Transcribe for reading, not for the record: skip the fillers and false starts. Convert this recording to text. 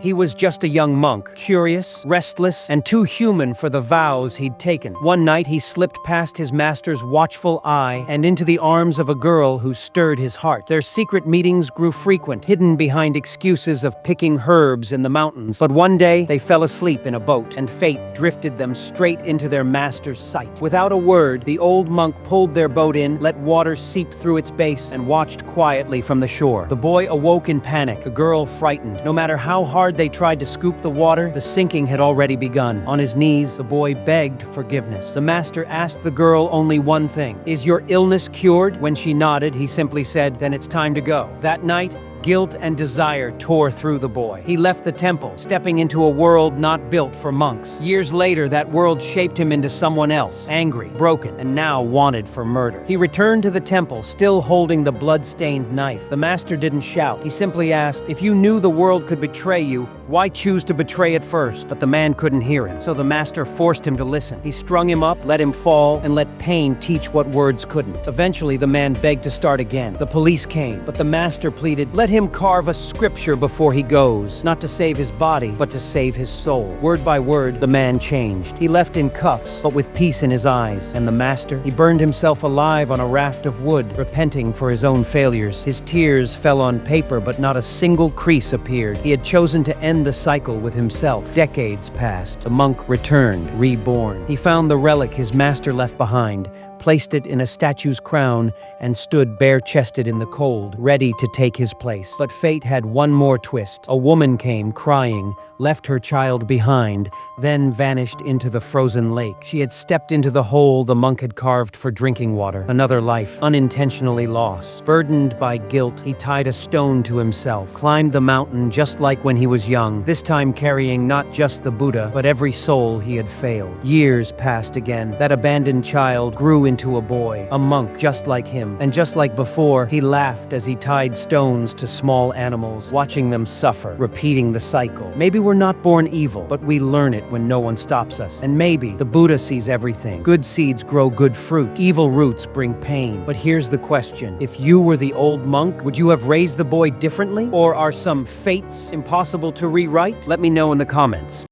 He was just a young monk, curious, restless, and too human for the vows he'd taken. One night he slipped past his master's watchful eye and into the arms of a girl who stirred his heart. Their secret meetings grew frequent, hidden behind excuses of picking herbs in the mountains. But one day they fell asleep in a boat, and fate drifted them straight into their master's sight. Without a word, the old monk pulled their boat in, let water seep through its base, and watched quietly from the shore. The boy awoke in panic, the girl frightened. No matter how hard they tried to scoop the water, the sinking had already begun. On his knees, the boy begged forgiveness. The master asked the girl only one thing: "Is your illness cured?" When she nodded, he simply said, "Then it's time to go." That night, guilt and desire tore through the boy. He left the temple, stepping into a world not built for monks. Years later, that world shaped him into someone else, angry, broken, and now wanted for murder. He returned to the temple, still holding the blood-stained knife. The master didn't shout. He simply asked, "If you knew the world could betray you, why choose to betray it first?" But the man couldn't hear him, so the master forced him to listen. He strung him up, let him fall, and let pain teach what words couldn't. Eventually, the man begged to start again. The police came, but the master pleaded, "Let him carve a scripture before he goes, not to save his body, but to save his soul." Word by word, the man changed. He left in cuffs, but with peace in his eyes. And the master? He burned himself alive on a raft of wood, repenting for his own failures. His tears fell on paper, but not a single crease appeared. He had chosen to end the cycle with himself. Decades passed. The monk returned, reborn. He found the relic his master left behind, placed it in a statue's crown, and stood bare-chested in the cold, ready to take his place. But fate had one more twist. A woman came, crying, left her child behind, then vanished into the frozen lake. She had stepped into the hole the monk had carved for drinking water. Another life, unintentionally lost. Burdened by guilt, he tied a stone to himself, climbed the mountain just like when he was young, this time carrying not just the Buddha, but every soul he had failed. Years passed again. That abandoned child grew into a boy, a monk just like him. And just like before, he laughed as he tied stones to small animals, watching them suffer, repeating the cycle. Maybe we're not born evil, but we learn it when no one stops us. And maybe the Buddha sees everything. Good seeds grow good fruit. Evil roots bring pain. But here's the question. If you were the old monk, would you have raised the boy differently? Or are some fates impossible to rewrite? Let me know in the comments.